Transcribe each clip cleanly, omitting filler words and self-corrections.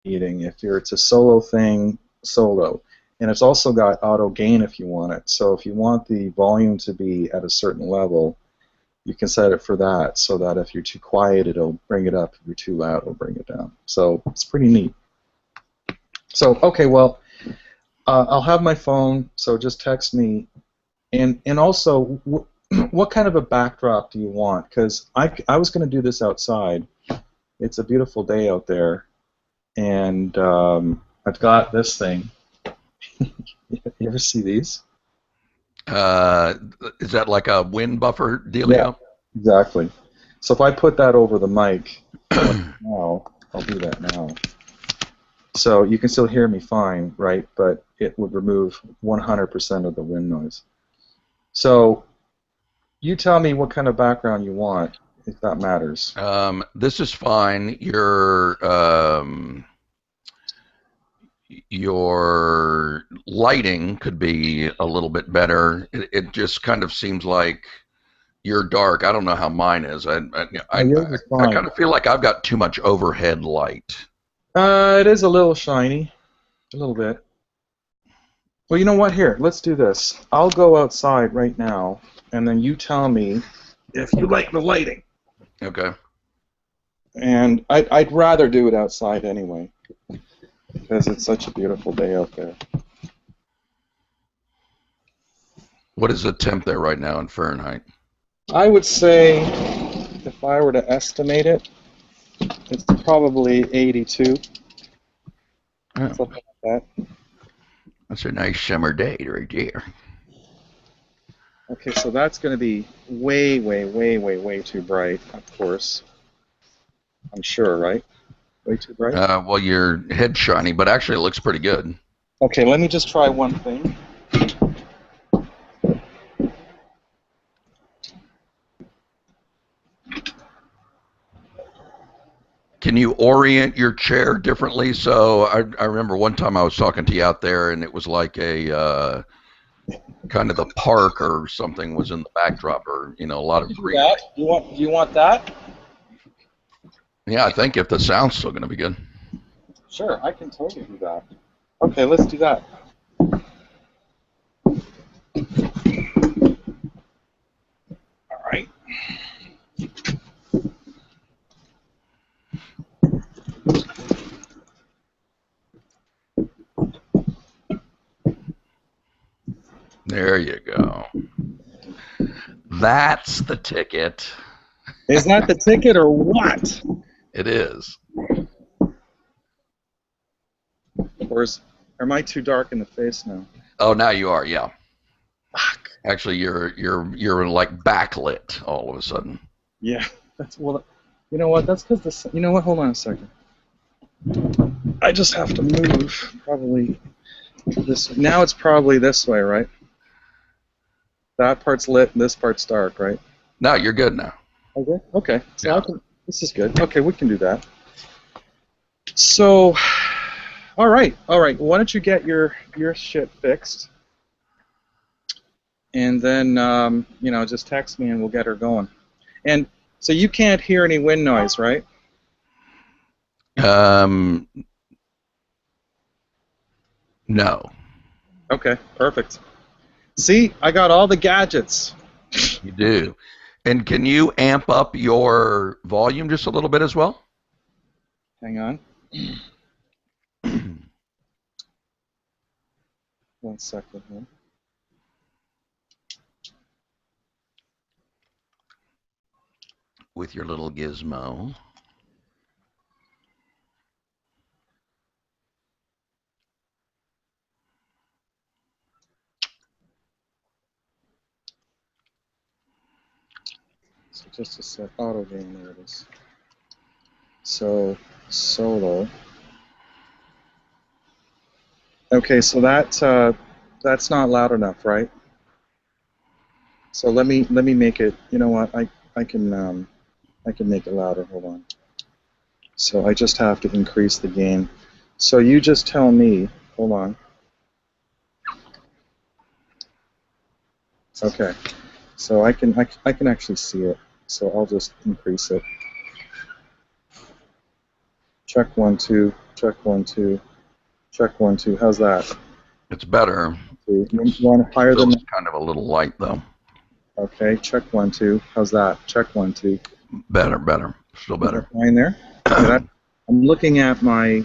meeting. If it's a solo thing, solo. And it's also got auto gain if you want it. So if you want the volume to be at a certain level, you can set it for that, so that if you're too quiet, it'll bring it up. If you're too loud, it'll bring it down. So it's pretty neat. So, okay, well, I'll have my phone, so just text me. And also, what kind of a backdrop do you want? Because I was going to do this outside. It's a beautiful day out there, and I've got this thing. You ever see these? Is that like a wind buffer dealio? Yeah, exactly. So if I put that over the mic now, I'll do that now. So you can still hear me fine, right? But it would remove 100% of the wind noise. So you tell me what kind of background you want, if that matters. This is fine. Your lighting could be a little bit better. It just kind of seems like you're dark. I don't know how mine is. I kind of feel like I've got too much overhead light. It is a little shiny, a little bit. Well, you know what? Here, let's do this. I'll go outside right now, and then you tell me if you like the lighting. Okay. And I'd rather do it outside anyway, because it's such a beautiful day out there. What is the temp there right now in Fahrenheit? I would say, if I were to estimate it, it's probably 82. Oh, Something like that. that's a nice summer day right there. Okay, so that's going to be way, way, way, way, way too bright, of course. I'm sure, right? Way too bright? Well, your head's shiny, but actually it looks pretty good. Okay, let me just try one thing. Can you orient your chair differently? So I remember one time I was talking to you out there, and it was like a kind of the park or something was in the backdrop, or a lot of green. Do you want that? Yeah, I think if the sound's still going to be good. Sure, I can totally do that. Okay, let's do that. All right. There you go. That's the ticket. Is that the ticket or what? It is. Or am I too dark in the face now? Oh, now you are, yeah. Fuck. Actually, you're like backlit all of a sudden. Yeah, well. You know what? That's because this. You know what? Hold on a second. I just have to move. Probably this. Now it's probably this way, right? That part's lit and this part's dark, right? No, you're good now. Okay. Okay. So Yeah. this is good. Okay, we can do that. So, all right. Why don't you get your shit fixed, and then just text me and we'll get her going. And so you can't hear any wind noise, right? No. Okay. Perfect. See, I got all the gadgets. You do. And can you amp up your volume just a little bit as well? Hang on. 1 second here. With your little gizmo. So just a sec. Auto gain, there it is. So solo. Okay, so that's not loud enough, right? So let me make it. You know what? I can make it louder. Hold on. So I just have to increase the gain. So you just tell me. Hold on. Okay. So I can actually see it. So I'll just increase it. Check 1 2. Check 1 2. Check 1 2. How's that? It's better. You want higher than that? Kind of a little light though. Okay. Check 1 2. How's that? Check 1 2. Better. Still better. Fine there. I'm looking at my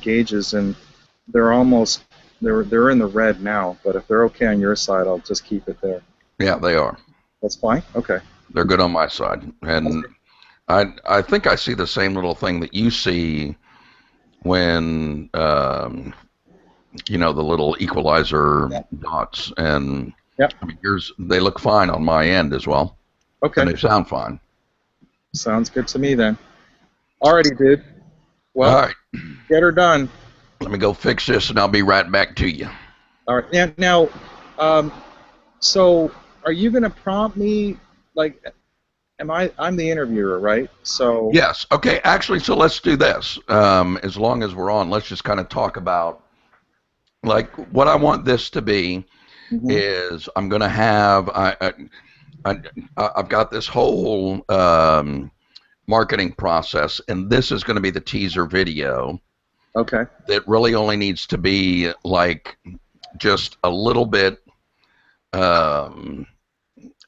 gauges, and they're almost they're in the red now. But if they're okay on your side, I'll just keep it there. Yeah, they are. That's fine. Okay. They're good on my side, and I think I see the same little thing that you see when you know, the little equalizer dots, and I mean, they look fine on my end as well. Okay. And they sound fine. Sounds good to me then. Alrighty, dude. Well, all right. Get her done. Let me go fix this, and I'll be right back to you. All right. Now, so are you going to prompt me? Like, I'm the interviewer, right? So. Yes. Okay. Actually, so let's do this. As long as we're on, let's just kind of talk about, like, what I want this to be. Is I'm going to have I've got this whole marketing process, and this is going to be the teaser video. Okay. That really only needs to be like just a little bit in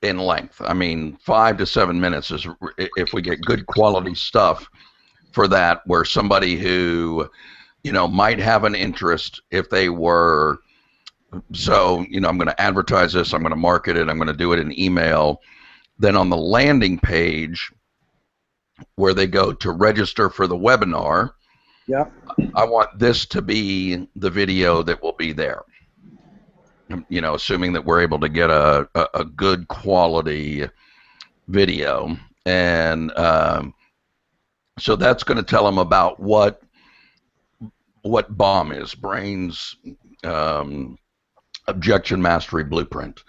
length. I mean, 5 to 7 minutes is if we get good quality stuff for that, where somebody who, you know, might have an interest if they were. So, you know, I'm going to advertise this, I'm going to market it, I'm going to do it in email. Then on the landing page where they go to register for the webinar, I want this to be the video that will be there. You know, assuming that we're able to get a good quality video. And so that's going to tell them about what BOM is, Brains Objection Mastery Blueprint.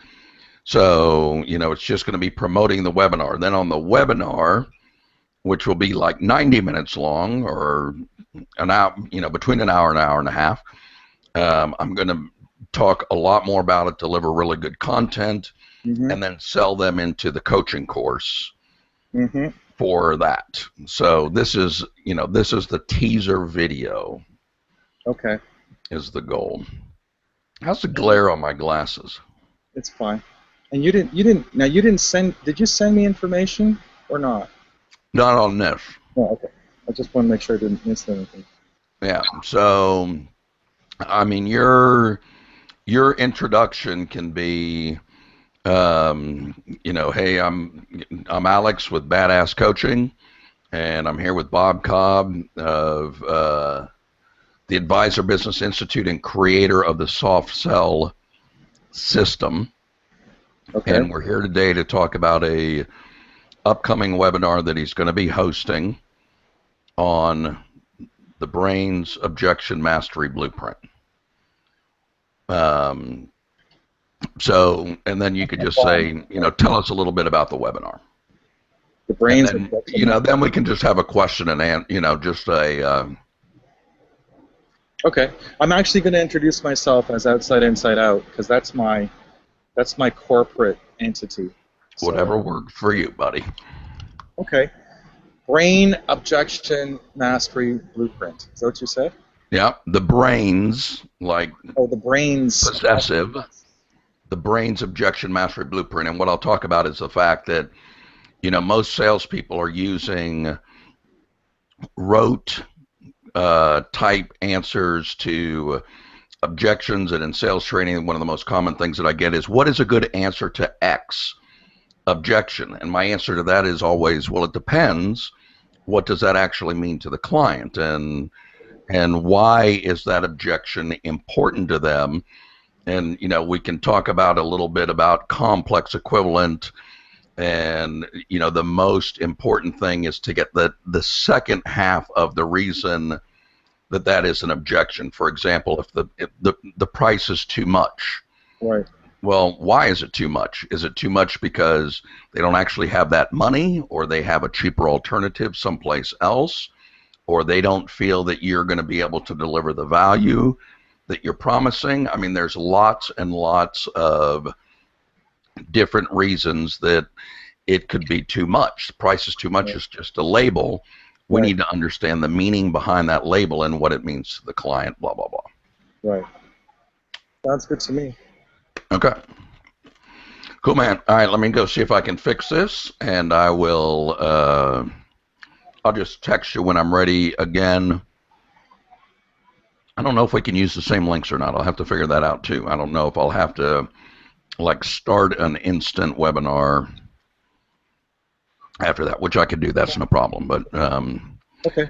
So, you know, it's just going to be promoting the webinar. Then on the webinar, which will be like 90 minutes long, or an hour, you know, between an hour and a half, I'm going to talk a lot more about it, deliver really good content, and then sell them into the coaching course for that. So this is, you know, this is the teaser video. Okay. Is the goal. How's the glare on my glasses? It's fine. And you didn't send, did you send me information or not? Not on this. Oh, okay. I just want to make sure I didn't miss anything. Yeah. So, I mean, your introduction can be, you know, hey, I'm Alex with Badass Coaching, and I'm here with Bob Cobb of the Advisor Business Institute and creator of the Soft Sell system. Okay. And we're here today to talk about a upcoming webinar that he's going to be hosting on the Brains Objection Mastery Blueprint. So, and then you could just say, you know, tell us a little bit about the webinar. The Brains, then, you know, then we can just have a question and you know, just a. Okay, I'm actually going to introduce myself as Outside Inside Out, because that's my corporate entity. So. Whatever works for you, buddy. Okay. Brain Objection Mastery Blueprint. Is that what you said? Yeah, the brains, like. Oh, the brains. Possessive. The Brains Objection Mastery Blueprint, and what I'll talk about is the fact that, you know, most salespeople are using rote type answers to objections, and in sales training, one of the most common things that I get is, what is a good answer to X objection? And my answer to that is always, well, it depends. What does that actually mean to the client, and why is that objection important to them? And, you know, we can talk about a little bit about complex equivalent, and, you know, the most important thing is to get the second half of the reason that is an objection. For example, if the price is too much. Right. Well, why is it too much? Is it too much because they don't actually have that money, or they have a cheaper alternative someplace else, or they don't feel that you're going to be able to deliver the value that you're promising? I mean, there's lots and lots of different reasons that it could be too much. The price is too much is just a label. We need to understand the meaning behind that label and what it means to the client, blah, blah, blah. Right. Sounds good to me. Okay. Cool, man. All right, let me go see if I can fix this, and I will, I'll just text you when I'm ready again. I don't know if we can use the same links or not. I'll have to figure that out, too. I don't know if I'll have to, like, start an instant webinar after that, which I could do. That's no problem, but okay.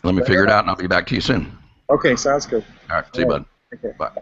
Let me figure it out, and I'll be back to you soon. Okay, sounds good. All right, see you, bud. Okay. Bye.